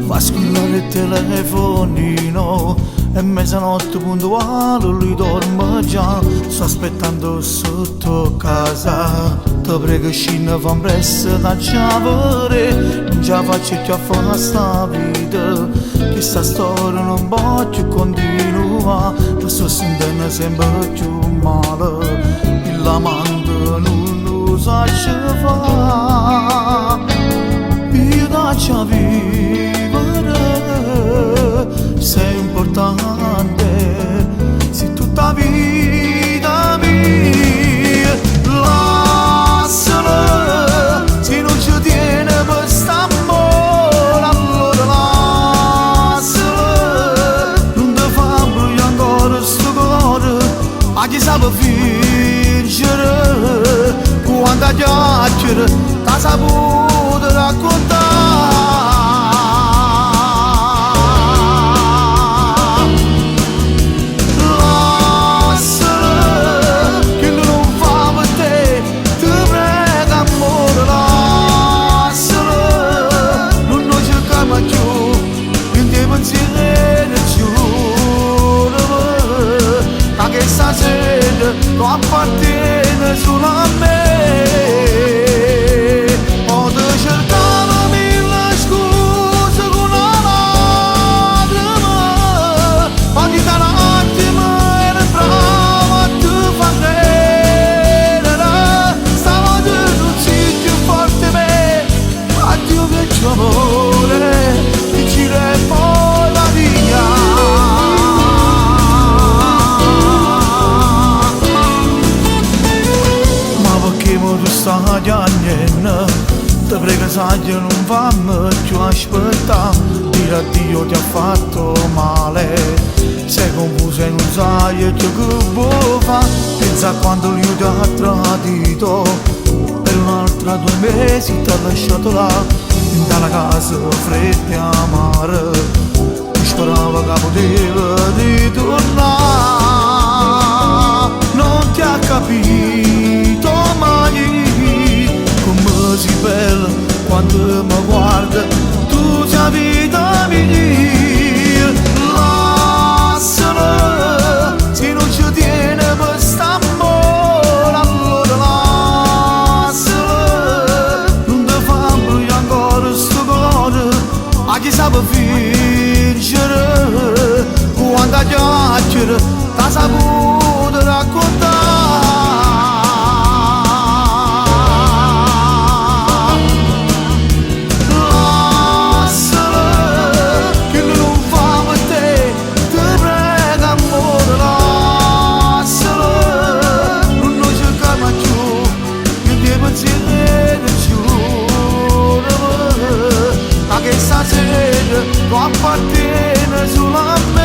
Fa squillare il telefonino, è mezzanotte puntuale, lui dorme già, sto aspettando sotto casa. Ti prego scina, fa presto da chiavere, non ce la faccio più a fare sta vita, che sta storia non può più continuare, mi sto sentendo sempre più male, il amante non lo sa ce fa, io da vivere, sei importante, sei tutta vita mia, lasciala, se non ci tiene per st'amore, allora lasciala, non ti fa bruciare ancora sto cuore, a chi sa fingere, quando chiacchiere, ti saputo raccontare. Non appartiene solo a me, ho di cercare mille scuse con una lacrima, ogni attimo eri brava a te fa credere, stavolta non sei più forte me, addio vecchio amore, dici poi la via. Tu stai piangendo, ti prego sai che non fammi più aspettare, dire addio ti ha fatto male, sei confusa e non sai che vuoi fare, pensa a quando lui ti ha tradito, per un'altra 2 mesi ti ha lasciato là, dalla casa fredda e amara, mi sperava che poteva ritornare, non ti ha capito mai come sei bella quando mi guarda, tu sei vita mia, lasciala, se non ci tiene per st'amore, allora lasciala, non ti fa bruciare ancora sto cuore, a chi sa fingere, quando chiacchiere, ti saputo raccontare. Non appartiene solo a me.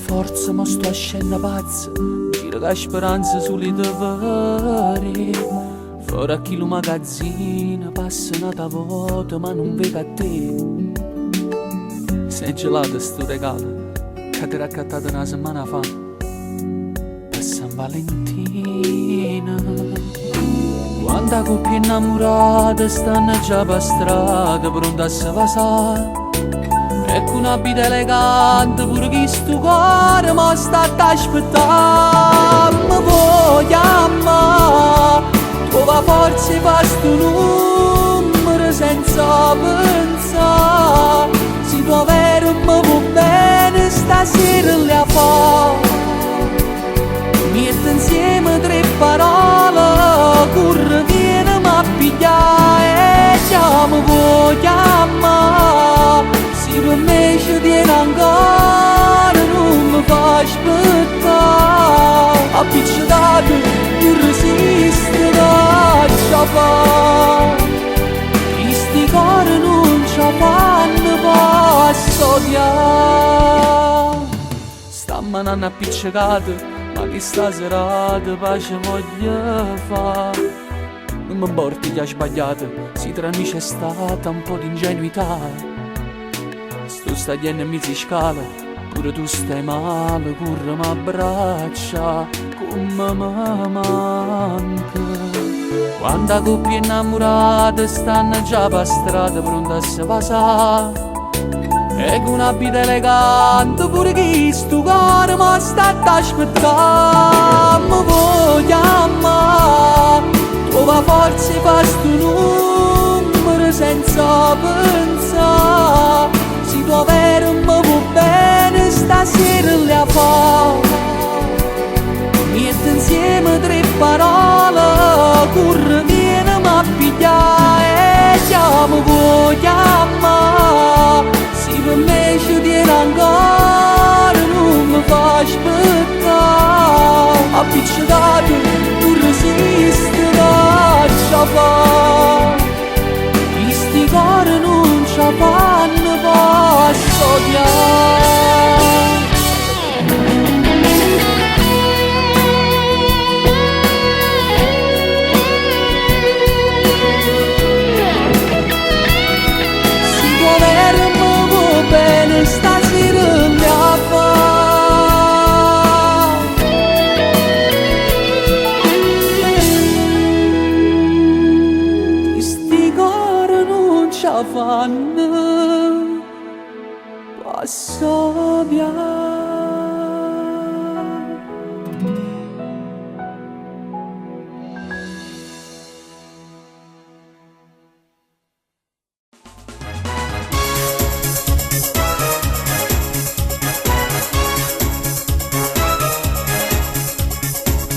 Forza mo sto scendo pazzo, gira che speranza sulle doveri. Fuori a chi lo magazzina, passa una volta ma non vedo a te. Sei gelato sto regalo, che ti ho raccattato una settimana fa, per San Valentina. Quanta coppia innamorata stanno già per strada, pronta a se vasare. E con una vita elegante pure chi sto cuore ma sta ad aspettare. Mi vuoi amare, trova forza e fa sto numero senza pensare. Se tuo vero mi va bene stasera le a fare. Mette insieme tre parole, corre viene ma pigliare. E già mi vuoi amare, per me ci tiene ancora, non mi fa aspettare. Appiccicato, non resiste, lascia fare. Questi cuori non ci fanno, posso odiare. Stamane appiccicato, ma che sta serata pace voglio fare. Non mi porti che ha sbagliato, si tra noi c'è stata un po' di ingenuità. Tu stai dietro e mi si scala, pure tu stai male, corre mi abbraccia, come mi manca. Quanta coppia innamorata stanno già per strada, pronta a se passare. E con una vita elegante, pure chi sto cuore ma sta ad aspettare. Mi voglio amare, trova forza e fa sto numero senza pensare. Se tuo vero mi va bene stasera le a fare. Mette insieme tre parole, corre viene ma pigliare. E già mi vuoi amare, se per me ci tiene ancora, non mi fa aspettare. Appiccicato, non resiste, lascia fare. Questi cuori non ci fanno, posso odiare. Se tuo vero mi va bene stasera le a fare. Questi cuori non ci fanno, posso odiare.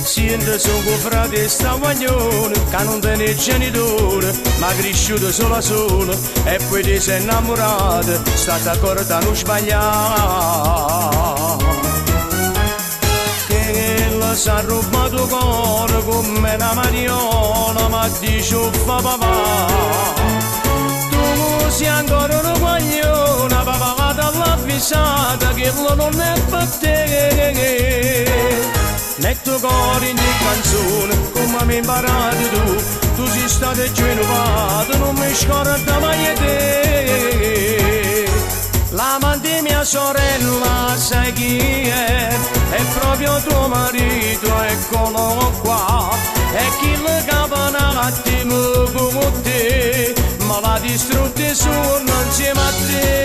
Siente sono frate e stavaglione, che non tiene genitore, ma cresciuto solo a solo, e poi ti sei innamorata, stata accorta a non sbagliare. Che la sa rubato cuore come una mariola, ma dice uffa papà. Tu sei ancora una guagliona, papà vado all'avvisata, che non è per te. Netto cuore in canzone, come mi imparato tu sei stato rinnovato, non mi scorda mai te. L'amante di mia sorella, sai chi è proprio tuo marito, eccolo qua. E chi le cava un attimo come te, ma l'ha distrutto sono insieme a te.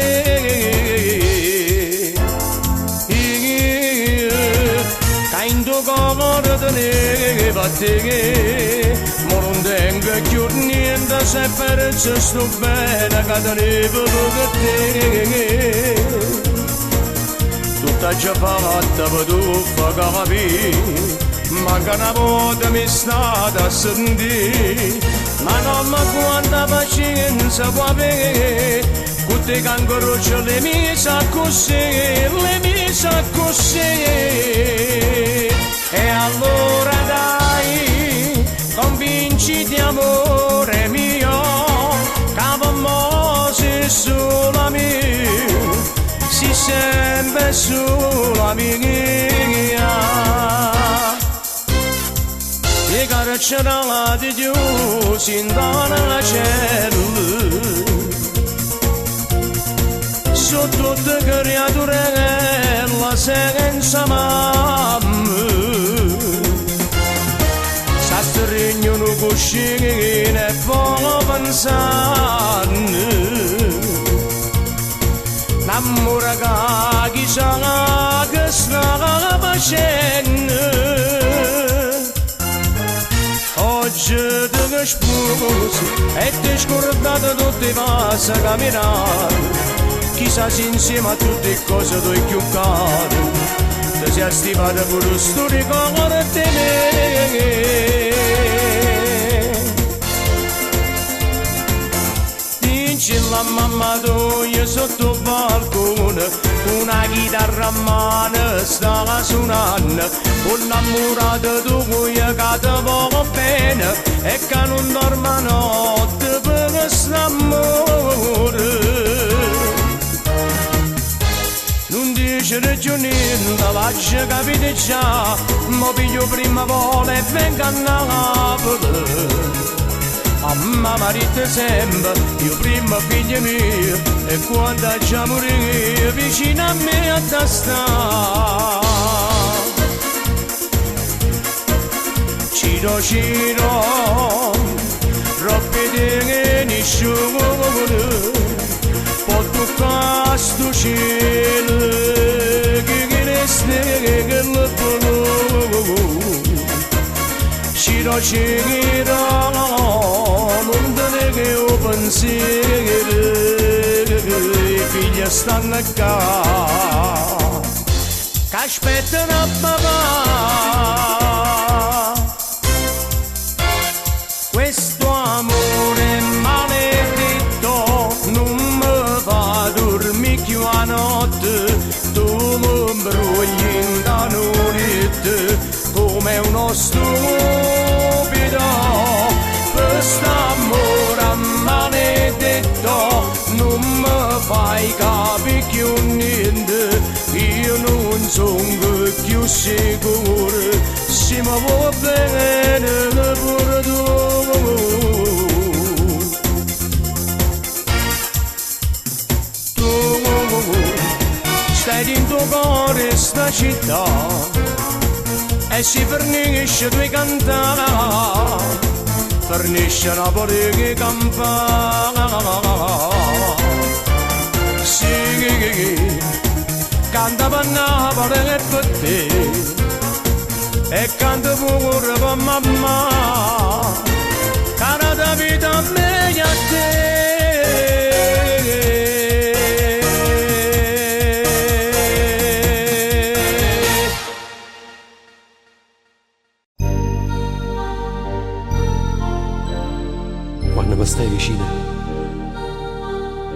In tuo cuore teneva a te, ma non tengo più niente se perso sto bene che tenevo per te. Tutta già fatta per tu fa capire, ma che una volta mi è stata a sentire, ma non mi quanta pazienza può avere, con tutte cancorucce le misa così e allora dai convinciti amore mio che mo sei sola mia si sempre sola mia e carcerala di Dio si indana la cellula su tutte creature la senza mamma s'astregnono cuscine e poi pensano l'amore che chissà che sta facendo oggi ti sposi e ti scordate tutte le passe a camminare chissà se insieme a tutte le cose tu hai più caro ti sei stivata pure sto ricordo di me dici la mamma tua sotto il balcone una chitarra a mano sta suonando un'ammurata tua che ti va bene e che non dorme notte per questo amore non dice ragionando, lascia capire già, mo piglio prima vola e venga a Napoli. Mamma marita sempre, io prima figlia mia, e quando già morire vicino a me a testa. Ciro, troppi degni sciogone, può toccare sto cielo che resta che lo trovo Ciro non te che ho pensiero i figli stanno qua che aspettano a papà questo amore maledetto non mi fa dormire più a notte tu mi brugli in da notte come uno stupido questo amore maledetto non mi fai capire più niente io non sono più sicuro se mi vuoi bene pure tu stai in tuo cuore sta città e si fornisce due cantare fornisce una voce che campa sì canta per Napoli e per te e canta pure per mamma cara da vita a me e a te quando mi stai vicino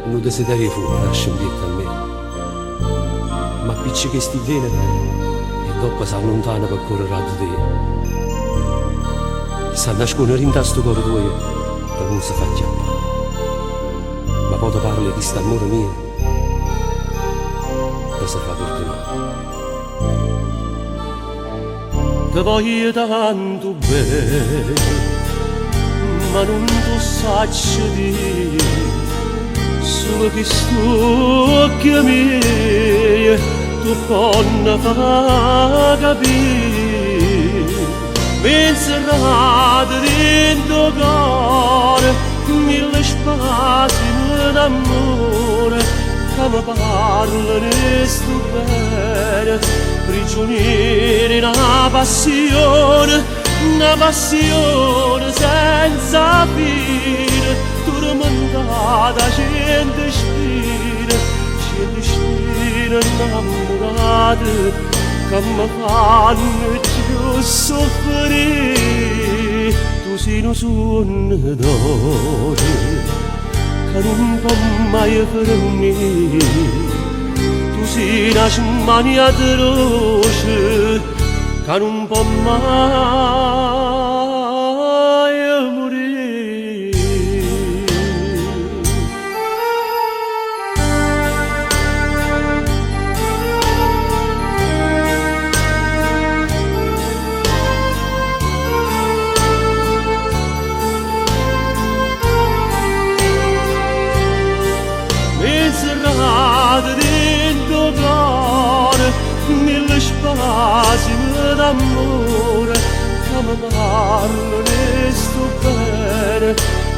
non desideri fuori lascia un bietto a me ma picci che sti bene e dopo si allontana per correre a te si nasconde in sto cuore tuo per non si fa chiappare ma poi ti parli di sta amore mio che si fa perdonare ti voglio tanto bene ma non tu sacci dire solo che sto che mi tu con fa capire mi inserrate dentro cuore mille spazi d'amore che mi parlano sto bene prigionieri una passione senza fine tormentata gente spina innamorate che mi fanno più soffrire tu sei un suono d'oro che che non può mai fermare. Tu sei una smania atroce che non può mai morire. Inserrate dentro cuore mille spasimi d'amore che mi parlano e sto bene,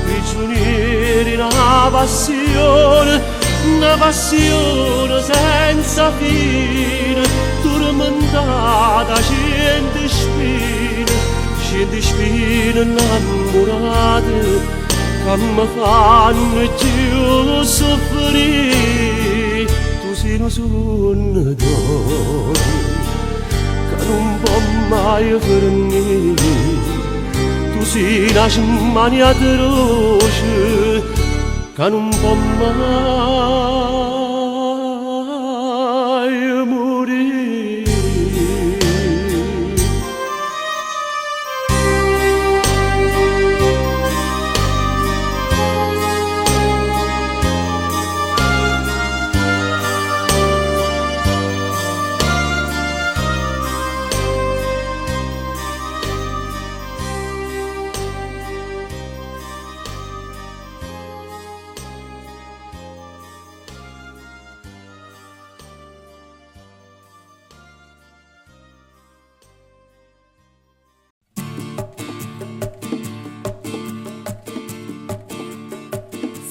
prigionieri una passione senza fine, tormentata cento spine innamorate che mi fanno più soffrire. Tu sei un sognatore che non può mai fermare. Tu sei una smania atroce che non può mai morire.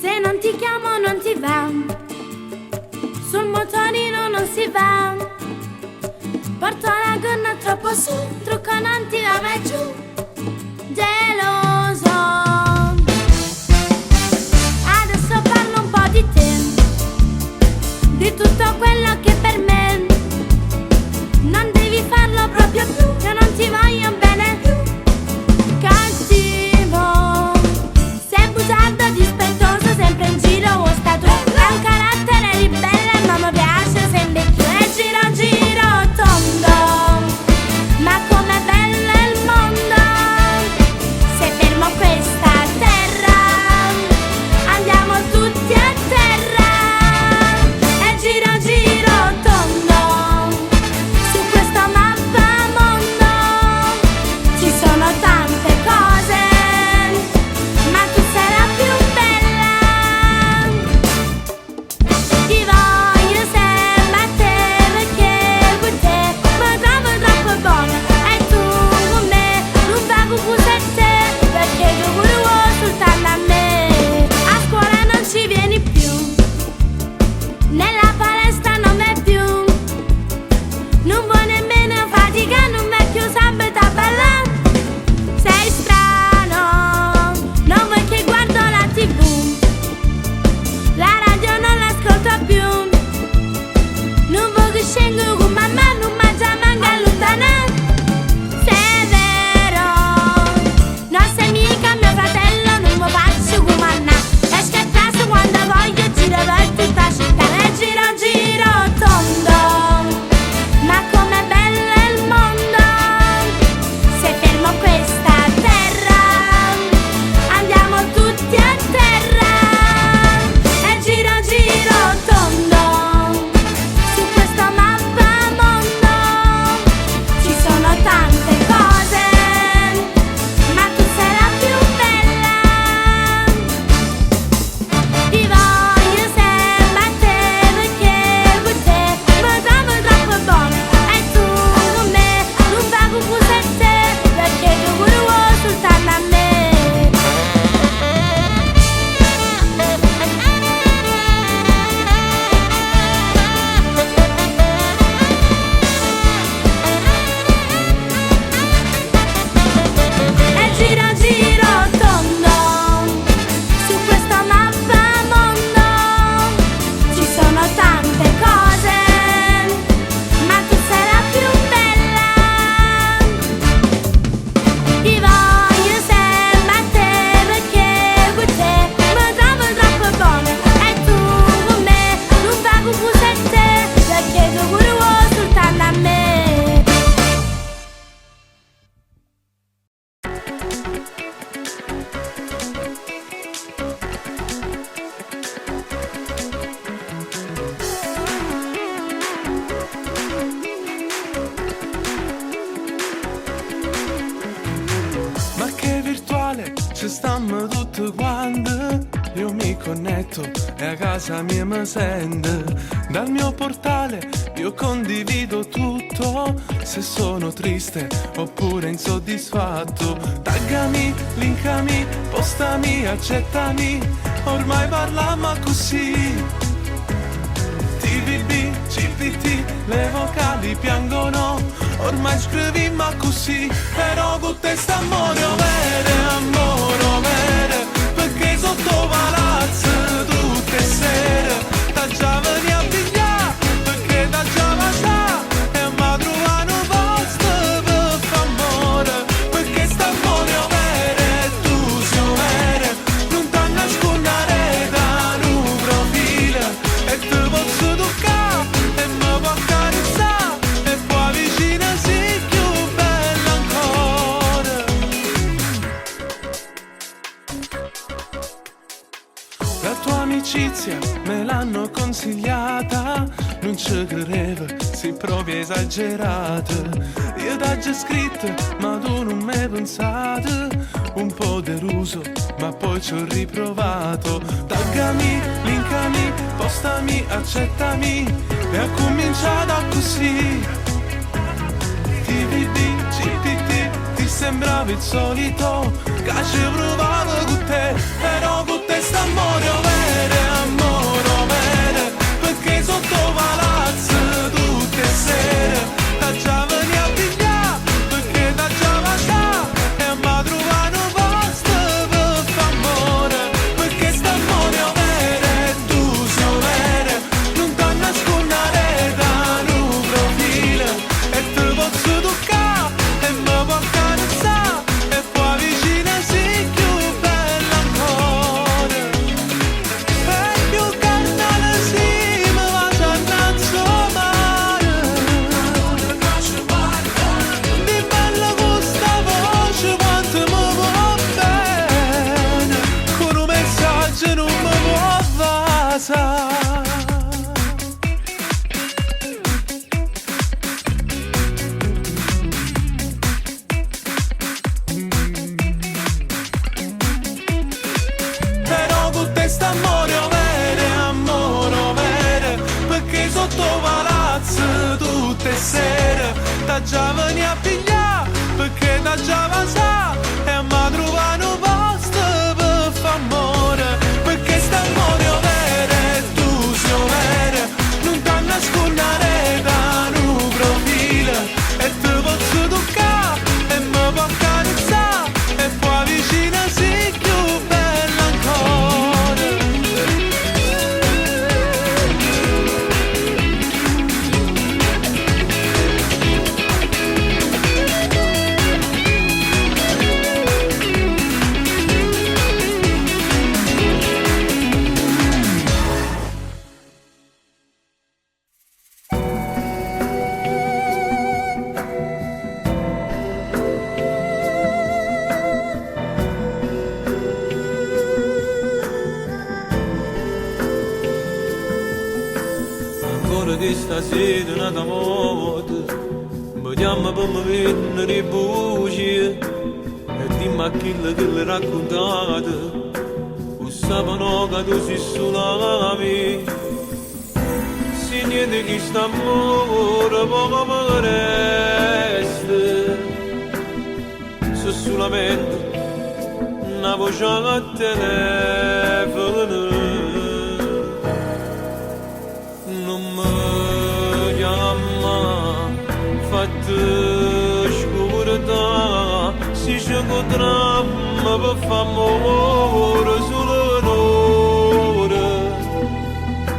Se non ti chiamo non ti va, sul motorino non si va, porto la gonna troppo su, trucco non ti va mai giù, geloso. Adesso parlo un po' di te, di tutto quello che per me non devi farlo proprio più, io non ti voglio bene più. Cattivo, sei bugiardo, dispettoso, sempre in giro o stato. Hai un carattere ribelle, ma mi piace sempre più. E giro giro tondo, ma com'è bello il mondo. Se connetto e a casa mia mi sente. Dal mio portale io condivido tutto, se sono triste oppure insoddisfatto. Taggami, linkami, postami, accettami, ormai parliamo così. TVB, CPT, le vocali piangono, ormai scrivi ma così. Però con te sta amore vere, perché sotto palazzo tutte sere da già veni a pigliare, perché da già va sa e ma trovano posto per f'amore, perché sta amore vere, tu sei vere, non t'hanno nascondere da un profilo e te posso toccare e mi può accarezzare e poi vicina sei più bella ancora. La tua amicizia me l'hanno consigliata, non ci credevo, sei proprio esagerata. Io t'ho già scritto, ma tu non mi hai pensato. Un po' deluso, ma poi ci ho riprovato. Taggami, linkami, postami, accettami, e ho cominciato così. TVD, CPT, ti sembravi il solito, che ci provavo con te, però con te sta amore vere, perché sotto palazzo tutte sere da già veni a pigliare, perché da già va sa e ma trovano posto per f'amore, perché sta amore vere, tu sei vere, non t'hanno nascondere da un profilo e te posso toccare e mi può accarezzare e poi vicina sei più bella ancora. E più carnale sì, mi va già innanzi mare, di bella questa voce quanto mi vuol bene, con un messaggio non mi può bastare. Però con te sta amore vere, perché sotto palazzo tutte sere da già veni a pigliare, perché da già va sa e ma trovano posto per f'amore, perché sta amore vere, tu sei vere, non t'hanno nascondere da un profilo e te posso toccare e mi può accarezzare e poi vicina sei più bella ancora. Ancora di stasera una volta vediamo per me venire i bugie e dimmi a chi le raccontate o sapano che tu sei solami, se niente che sta amore poco mi resta, se solamente una voce al telefono. Non mi chiama, fate scurta, si c'è dramma per f'amore solo un'ora.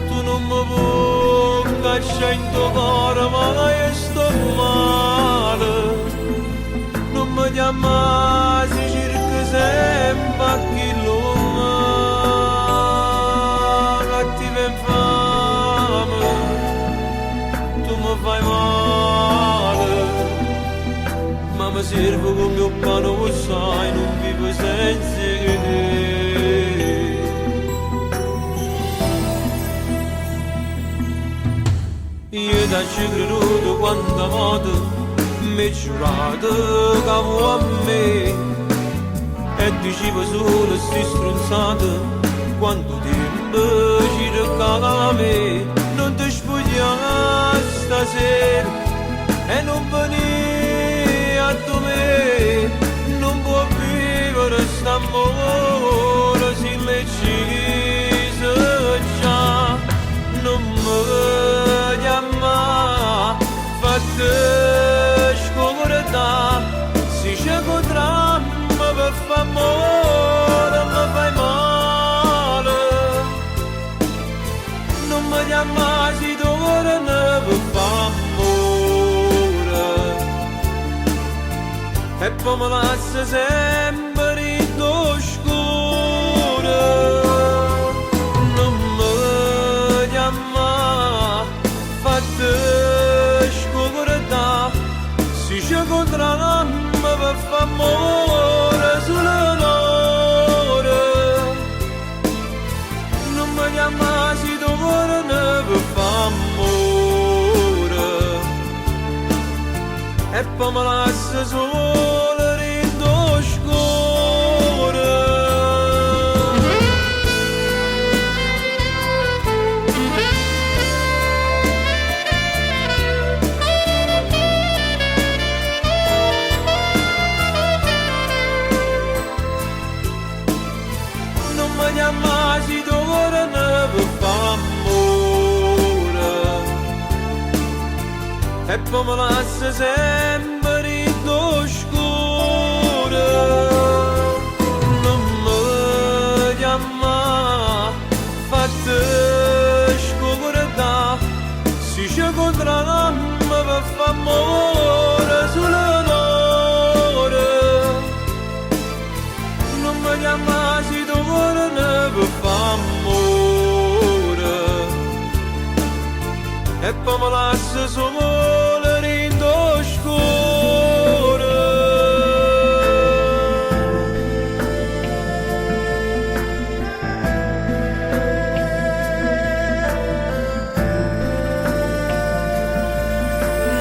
Tu non mi puoi cacciare in tuo cuore, ma io sto male. Non mi chiama, si cerca sempre a chi lo ama, cattiva infame, tu mi fai male, ma mi serve come un pane, lo sai, non vivo senza te. Io ti ci creduto quante volte mi hai giurato che vuoi a me e dicevo solo sti stronzate quanto tempo ci toccava a me, non ti spogliare stasera e non venire a me, non può vivere st'amore se le cise già, non mi chiama, fate scomodità, si c'è contra me per fa amore, mi fai male, non mi chiama si torna per fa amore, e poi mi lascia sempre in oscuro, non mi chiama, fate scomodità, si c'è contra me per fa amore sulle loro, non mi chiama si torna per fa amore, e poi mi lascia solo in oscuro. Si torna per fa amore, e poi mi lascia sempre in oscuro, non mi chiama, fate scomodità, si c'è contra me per fa amore sulle loro, non mi chiama si torna per fa amore, e poi mi lascia solo in oscuro.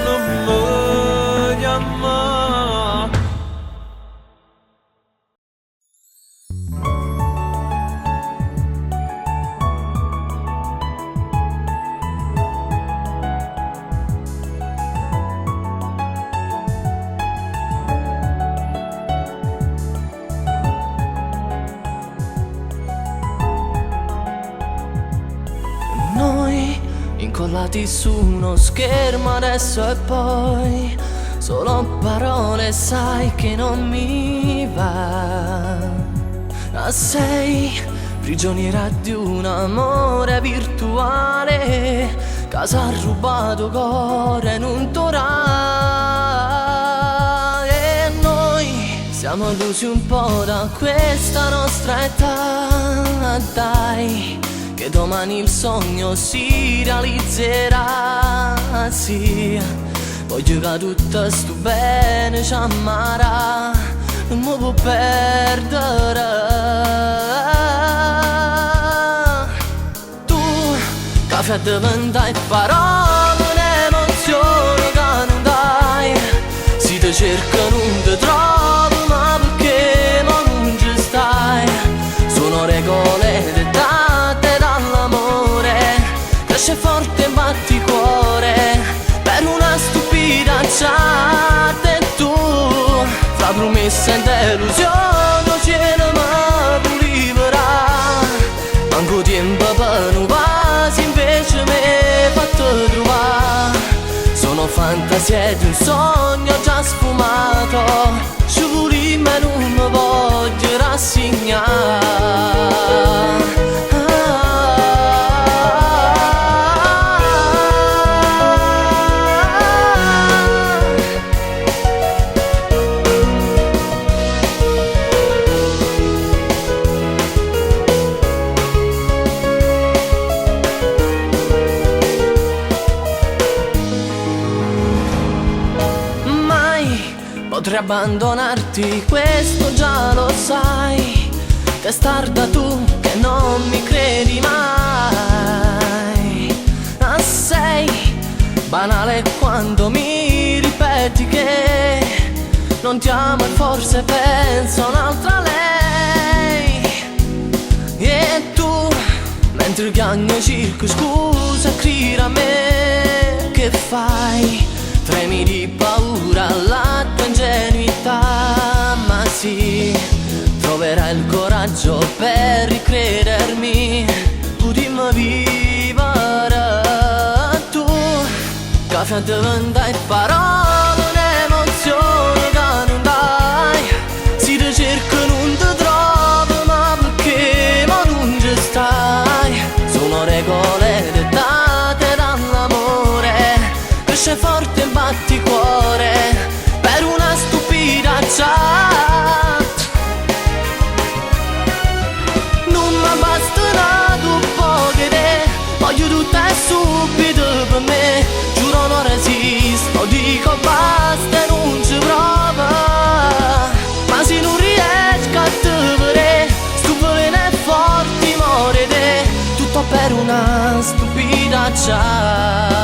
Non mi chiama. Noi incollati su uno schermo adesso e poi, solo parole sai che non mi va. Sei prigioniera di un amore virtuale, casa ha rubato cuore in un torà. E noi siamo illusi un po' da questa nostra età, dai, che domani il sogno si realizzerà, sì. Voglio che tutto sto bene ci amarà, non mi può perdere. Tu, che fai diventare parole, un'emozione che non dai, si ti cerca non ti trovo, ma perché ma non ci stai? Sono regole dettate dall'amore, cresce forte e batti cuore per una stupida chat. E tu, fra promessa e delusione, cielo mi puliverà, manco tempo per un vaso invece mi hai fatto trovare. Sono fantasie di un sogno già sfumato, ci voli ma non mi voglio rassegnare. Potrei abbandonarti, questo già lo sai, testarda tu che non mi credi mai. Ah, sei banale quando mi ripeti che non ti amo e forse penso a un'altra lei. E tu mentre chiagna circo scusa crira a me che fai tremi di paura alla tua ingenuità ma sì troverai il coraggio per ricredermi tu dimmi vivere tu caffè diventai parole un'emozione che non dai si ti cerca non ti trovo ma perché ma non ci stai sono regole dettate dall'amore cresce forte e batti cuore per una stupida chat non mi basta un po' che te voglio tutto e subito per me giuro non resisto dico basta e non ci provo ma se non riesco a te vedere stupendo e forti muore te tutto per una stupida chat